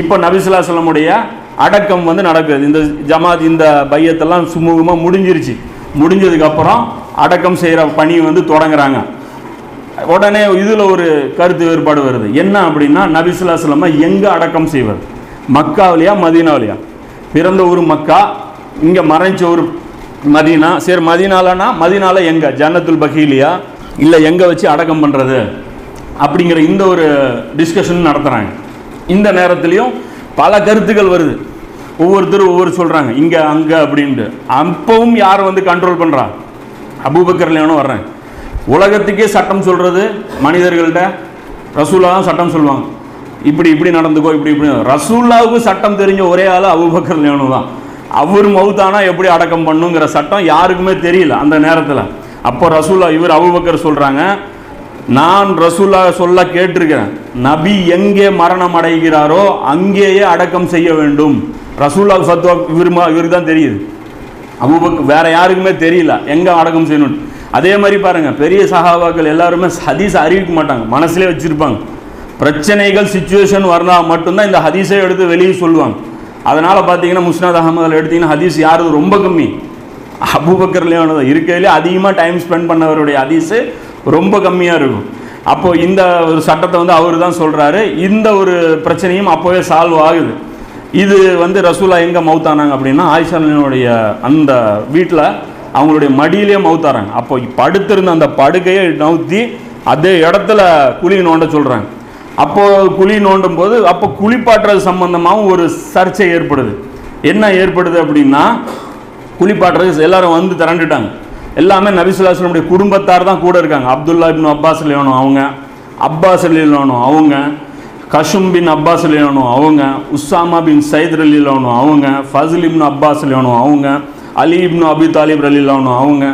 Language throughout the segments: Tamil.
இப்போ நபி ஸல்லல்லாஹு அலைஹி வஸல்லமுடைய அடக்கம் வந்து நடக்குது. இந்த ஜமாத் இந்த பையத்தெல்லாம் சுமூகமாக முடிஞ்சிருச்சு. முடிஞ்சதுக்கப்புறம் அடக்கம் செய்கிற பணி வந்து தொடங்குறாங்க. உடனே இதில் ஒரு கருத்து வேறுபாடு வருது. என்ன அப்படின்னா, நபி ஸல்லல்லாஹு அலைஹி வஸல்லம் எங்கே அடக்கம் செய்வது? மக்காவிலையா மதீனாவிலையா? பிறந்த ஊர் மக்கா, இங்கே மறைஞ்ச ஊர் மதீனா. சரி, மதீனாலனா மதீனால எங்கே? ஜன்னத்துல் பகீலியா இல்லை எங்கே வச்சு அடக்கம் பண்ணுறது அப்படிங்கிற இந்த ஒரு டிஸ்கஷன் நடத்துகிறாங்க. இந்த நேரத்துலையும் பல கருத்துக்கள் வருது. ஒவ்வொருத்தரும் ஒவ்வொரு சொல்கிறாங்க, இங்கே அங்கே அப்படின்ட்டு. அப்பவும் யார் வந்து கண்ட்ரோல் பண்ணுறா? அபூபக்கர்லையானோ வர்றேன். உலகத்துக்கே சட்டம் சொல்கிறது மனிதர்கள்ட்ட ரசூலா தான் சட்டம் சொல்லுவாங்க. இப்படி இப்படி நடந்துக்கோ, இப்படி இப்படி. ரசூல்லாவுக்கு சட்டம் தெரிஞ்ச ஒரே ஆள் அபூபக்கர்லையானோ தான். அவர் மௌத்தானா எப்படி அடக்கம் பண்ணுங்கிற சட்டம் யாருக்குமே தெரியல அந்த நேரத்தில். அப்போ ரசூல்லா இவர் அபூபக்கர் சொல்கிறாங்க, நான் ரசூல்லா சொல்ல கேட்டிருக்கிறேன், நபி எங்கே மரணம் அடைகிறாரோ அங்கேயே அடக்கம் செய்ய வேண்டும். ரசூல்லா ஃபத்வா இவருக்கு தான் தெரியுது. அபூபக்கர் வேற யாருக்குமே தெரியல எங்கே அடக்கம் செய்யணும். அதே மாதிரி பாருங்க, பெரிய சஹாபாக்கள் எல்லாருமே ஹதீஸ் அறிவிக்க மாட்டாங்க, மனசுலேயே வச்சிருப்பாங்க. பிரச்சனைகள் சுச்சுவேஷன் வரலாம் மட்டும்தான் இந்த ஹதீஸை எடுத்து வெளியே சொல்லுவாங்க. அதனால பார்த்தீங்கன்னா முஸ்னத் அஹமதில் எடுத்தீங்கன்னா ஹதீஸ் யாரு ரொம்ப கம்மி? அபூபக்கர்லையானது இருக்கையிலே அதிகமாக டைம் ஸ்பெண்ட் பண்ணவருடைய ஹதீஸு ரொம்ப கம்மியாக இருக்கும். அப்போது இந்த ஒரு சட்டத்தை வந்து அவர் தான் சொல்கிறாரு. இந்த ஒரு பிரச்சனையும் அப்போவே சால்வ் ஆகுது. இது வந்து ரசூலா எங்கே மௌத்தானாங்க அப்படின்னா, ஆயிஷானுடைய அந்த வீட்டில் அவங்களுடைய மடியிலே மௌத்தாராங்க. அப்போ படுத்திருந்த அந்த படுக்கையை நவுத்தி அதே இடத்துல குழி நோண்ட சொல்கிறாங்க. அப்போது குழி நோண்டும் போது அப்போ குளிப்பாட்டுறது சம்பந்தமாகவும் ஒரு சர்ச்சை ஏற்படுது. என்ன ஏற்படுது அப்படின்னா, குளிப்பாட்டுறது எல்லாரும் வந்து திரண்டுட்டாங்க. எல்லாமே நபி ஸல்லல்லாஹு அலைஹி வஸல்லம் குடும்பத்தார் தான் கூட இருக்காங்க. அப்துல்லா இப்னு அப்பாஸ் ரலியல்லாஹு அவங்க, அப்பாஸ் ரலியல்லாஹு அவங்க, கஷும் பின் அப்பாஸ் ரலியல்லாஹு அவங்க, உஸ்ஸாமா பின் சைத் ரலியல்லாஹு அவங்க, ஃபஸ்ல் இப்னு அப்பாஸ் ரலியல்லாஹு அவங்க, அலி இப்னு அபி தாலிப் ரலியல்லாஹு அவங்க,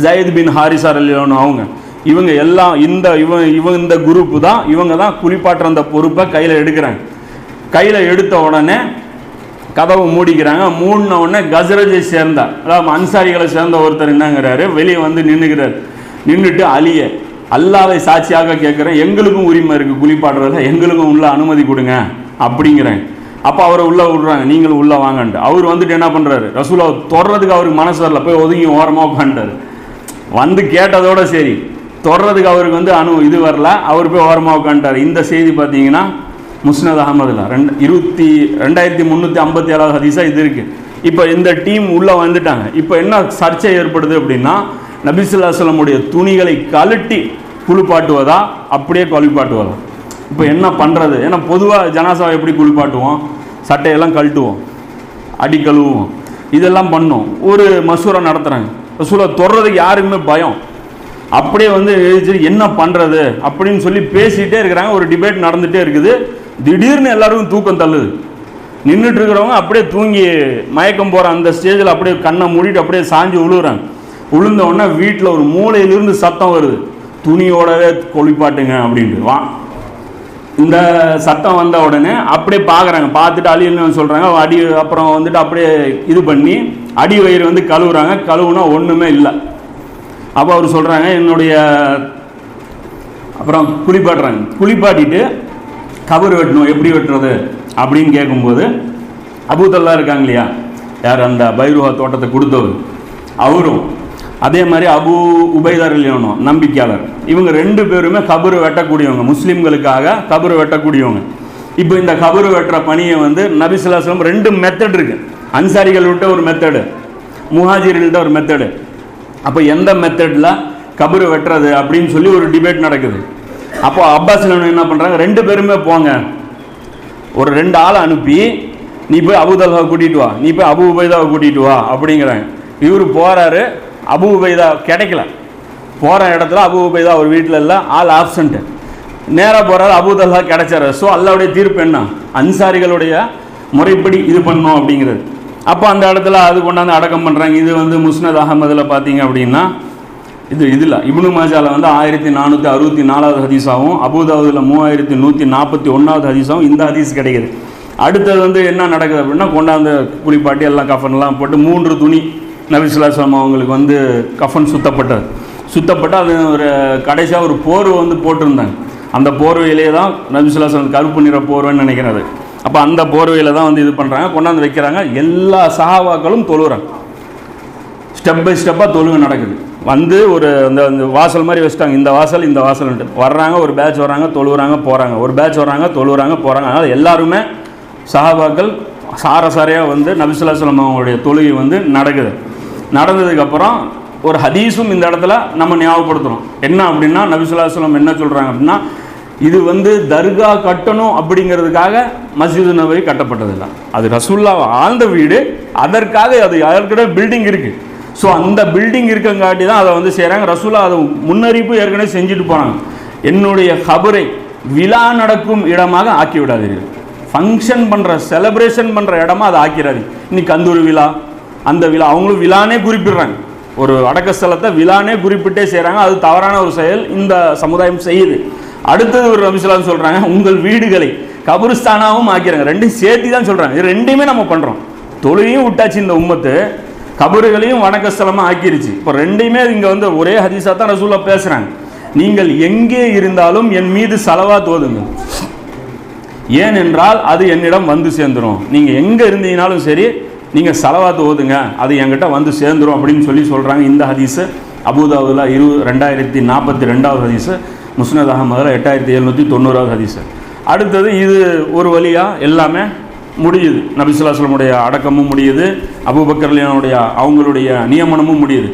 ஜைத் பின் ஹாரிஸா ரலியல்லாஹு அவங்க. இவங்க எல்லாம் இந்த குரூப்பு தான், இவங்க தான் குளிப்பாட்டுற அந்த பொறுப்பை கையில் எடுக்கிறாங்க. கையில் எடுத்த உடனே கதவை மூடிக்கிறாங்க. மூடின உடனே கஸ்ரஜை சேர்ந்த, அதாவது அன்சாரிகளை சேர்ந்த ஒருத்தர் என்னங்கிறாரு, வெளியே வந்து நின்றுக்கிறார். நின்றுட்டு அலிய அல்லாவை சாட்சியாக கேட்குறேன், எங்களுக்கும் உரிமை இருக்குது குளிப்பாடுறதுல, எங்களுக்கும் உள்ள அனுமதி கொடுங்க அப்படிங்கிறேன். அப்போ அவரை உள்ளே விடுறாங்க, நீங்களும் உள்ளே வாங்கன்ட்டு. அவர் வந்துட்டு என்ன பண்ணுறாரு, ரசூலா தொடறதுக்கு அவருக்கு மனசு வரல, போய் ஒதுங்கி ஓரமாக உட்காந்துட்டார். வந்து கேட்டதோட சரி, தொடறதுக்கு அவருக்கு வந்து இது வரல, அவர் போய் ஓரமாக உட்காந்துட்டார். இந்த செய்தி பார்த்தீங்கன்னா முஸ்னத் அஹமதுல 2357 ஹதீஸாக இது இருக்குது. இப்போ இந்த டீம் உள்ளே வந்துட்டாங்க. இப்போ என்ன சர்ச்சை ஏற்படுது அப்படின்னா, நபி ஸல்லல்லாஹு அலைஹி வஸல்லமுடைய துணிகளை கழட்டி குளிப்பாட்டுவதா அப்படியே குளிப்பாட்டுவதா? இப்போ என்ன பண்ணுறது? ஏன்னா பொதுவாக ஜனாசாவை எப்படி குளிப்பாட்டுவோம்? சட்டையெல்லாம் கழட்டுவோம், அடி கழுவுவோம், இதெல்லாம் பண்ணோம். ஒரு மசூரா நடத்துகிறாங்க. ரசூலா தொடறதுக்கு யாருக்குமே பயம். அப்படியே வந்து என்ன பண்ணுறது அப்படின்னு சொல்லி பேசிகிட்டே இருக்கிறாங்க. ஒரு டிபேட் நடந்துகிட்டே இருக்குது. திடீர்னு எல்லாருக்கும் தூக்கம் தள்ளுது. நின்றுட்டு இருக்கிறவங்க அப்படியே தூங்கி மயக்கம் போகிற அந்த ஸ்டேஜில் அப்படியே கண்ணை மூடிட்டு அப்படியே சாஞ்சு விழுகுறாங்க. விழுந்த உடனே வீட்டில் ஒரு மூலையிலிருந்து சத்தம் வருது, துணியோடவே குளிப்பாட்டுங்க அப்படின்ட்டு. இந்த சத்தம் வந்த உடனே அப்படியே பார்க்குறாங்க. பார்த்துட்டு அழின்னு சொல்கிறாங்க. அப்புறம் வந்துட்டு அப்படியே இது பண்ணி அடி வயிறு வந்து கழுவுறாங்க. கழுவுனா ஒன்றுமே இல்லை. அப்போ அவர் சொல்கிறாங்க, என்னுடைய அப்புறம் குளிப்பாட்டுறாங்க. குளிப்பாட்டிட்டு கபர் வெட்டணும், எப்படி வெட்டுறது அப்படின்னு கேட்கும்போது அபூதல்லா இருக்காங்க இல்லையா, யார் அந்த பைருஹா தோட்டத்தை கொடுத்தவர், அவரும் அதே மாதிரி அபு உபைதா ரலியல்லாஹு நம்பிக்கையாளர், இவங்க 2 பேருமே கபர் வெட்டக்கூடியவங்க, முஸ்லீம்களுக்காக கபர் வெட்டக்கூடியவங்க. இப்போ இந்த கபர் வெட்டுற பணியை வந்து நபி ஸல்லல்லாஹு அலைஹி வஸல்லம் 2 மெத்தட் இருக்குது. அன்சாரிகள் விட்ட ஒரு மெத்தடு, முஹாஜிர்கள்ட்ட ஒரு மெத்தடு. அப்போ எந்த மெத்தடில் கபர் வெட்டுறது அப்படின்னு சொல்லி ஒரு டிபேட் நடக்குது. அப்போ அப்பாஸ் என்ன பண்ணுறாங்க, 2 பேருமே போங்க, ஒரு 2 ஆளை அனுப்பி நீ போய் அபூதல்லாவை கூட்டிகிட்டு வா, நீ போய் அபு உபைதாவை கூட்டிகிட்டு வா அப்படிங்கிறாங்க. இவர் போகிறாரு, அபு உபைதா கிடைக்கல. போகிற இடத்துல அபு உபைதா ஒரு வீட்டில் இல்லை, ஆள் ஆப்சண்ட்டு. நேராக போகிறாரு, அபூதல்லா கிடைச்சாரு. ஸோ அல்லாவுடைய தீர்ப்பு என்ன, அன்சாரிகளுடைய முறைப்படி இது பண்ணோம் அப்படிங்கிறது. அப்போ அந்த இடத்துல அது கொண்டாந்து அடக்கம் பண்ணுறாங்க. இது வந்து முஸ்னத் அஹமதில் பார்த்தீங்க அப்படின்னா இதில் இப்னு மாஜாவில் வந்து 1464 ஹதீஸாகவும், அபூதாவுதில் 3141 ஹதீஸாகவும் இந்த ஹதீஸ் கிடைக்குது. அடுத்தது வந்து என்ன நடக்குது அப்படின்னா, கொண்டாந்து குளிப்பாட்டி எல்லாம் கஃபன்லாம் போட்டு 3 துணி நபி ஸல்லல்லாஹு அலைஹி வஸல்லம் அவங்களுக்கு வந்து கஃபன் சுத்தப்பட்டு அது ஒரு கடைசியாக ஒரு போர்வை வந்து போட்டிருந்தாங்க. அந்த போர்வையிலே தான் நபி ஸல்லல்லாஹு அலைஹி வஸல்லம் கருப்பு நிற போர்வைன்னு நினைக்கிறது. அப்போ அந்த போர்வையில் தான் வந்து இது பண்ணுறாங்க, கொண்டாந்து வைக்கிறாங்க. எல்லா சஹாபாக்களும் தொழுகிறாங்க. ஸ்டெப் பை ஸ்டெப்பாக தொழுகை நடக்குது. வந்து ஒரு அந்த வாசல் மாதிரி வச்சுட்டாங்க, இந்த வாசல் இந்த வாசல்ன்ட்டு வர்றாங்க. ஒரு பேட்ச் வர்றாங்க, தொழுகிறாங்க, போகிறாங்க. ஒரு பேட்ச் வர்றாங்க, தொழுகிறாங்க, போகிறாங்க. அதனால் எல்லாருமே சஹாபாக்கள் சாரசாரையாக வந்து நபி ஸல்லல்லாஹு அலைஹி வஸல்லம் அவங்களுடைய தொழுகை வந்து நடக்குது. நடந்ததுக்கப்புறம் ஒரு ஹதீஸும் இந்த இடத்துல நம்ம ஞாபகப்படுத்துகிறோம். என்ன அப்படின்னா, நபி ஸல்லல்லாஹு அலைஹி வஸல்லம் என்ன சொல்கிறாங்க அப்படின்னா, இது வந்து தர்கா கட்டணும் அப்படிங்கிறதுக்காக மஸ்ஜிது நபவி கட்டப்பட்டதில்லை. அது ரசூலுல்லாஹ் ஆழ்ந்த வீடு, அதற்காக அது ஏற்கனவே பில்டிங் இருக்குது. ஸோ அந்த பில்டிங் இருக்கங்காட்டி தான் அதை வந்து செய்கிறாங்க. ரசூலுல்லாஹ் அதை முன்னறிவிப்பு ஏற்கனவே செஞ்சுட்டு போனாங்க. என்னுடைய கபரை விழா நடக்கும் இடமாக ஆக்கி விடாதீர்கள், ஃபங்க்ஷன் பண்ணுற செலிப்ரேஷன் பண்ணுற இடமா அதை ஆக்கிறாதீங்க. இன்னைக்கு கந்தூரி விழா, அந்த விழா அவங்களும் விழானே குறிப்பிடுறாங்க. ஒரு அடக்க ஸ்தலத்தை விழானே குறிப்பிட்டே செய்கிறாங்க. அது தவறான ஒரு செயல் இந்த சமுதாயம் செய்யுது. அடுத்தது ஒரு நபி ஸல்லல்லாஹு சொல்கிறாங்க, உங்கள் வீடுகளை கபருஸ்தானாவும் ஆக்கிறாங்க. ரெண்டையும் சேர்த்து தான் சொல்கிறாங்க. இது ரெண்டையுமே நம்ம பண்ணுறோம். தொழுகையும் விட்டாச்சு, இந்த உம்மத்து கபறுகளையும் வணக்கஸ்தலமாக ஆக்கிருச்சு. இப்போ ரெண்டையுமே இங்கே வந்து ஒரே ஹதீஸாக தான் ரசூலுல்லாஹ் பேசுகிறாங்க. நீங்கள் எங்கே இருந்தாலும் என் மீது ஸலவாத் ஓதுங்க, ஏனென்றால் அது என்னிடம் வந்து சேர்ந்துடும். நீங்கள் எங்கே இருந்தீங்கனாலும் சரி, நீங்கள் ஸலவாத் ஓதுங்க, அது என்கிட்ட வந்து சேர்ந்துடும் அப்படின்னு சொல்கிறாங்க. இந்த ஹதீஸு அபூதாவுதுல 2042வது ஹதீஸு, முஸ்னத் அஹ்மதில் 8790வது ஹதீஸு. அடுத்தது இது ஒரு வழியாக எல்லாமே முடியுது. நபி ஸல்லல்லாஹு அலைஹி வஸல்லம் அடக்கமும் முடியுது, அபூபக்கர் ரலியல்லாஹு அன்ஹு அவங்களுடைய நியமனமும் முடியுது.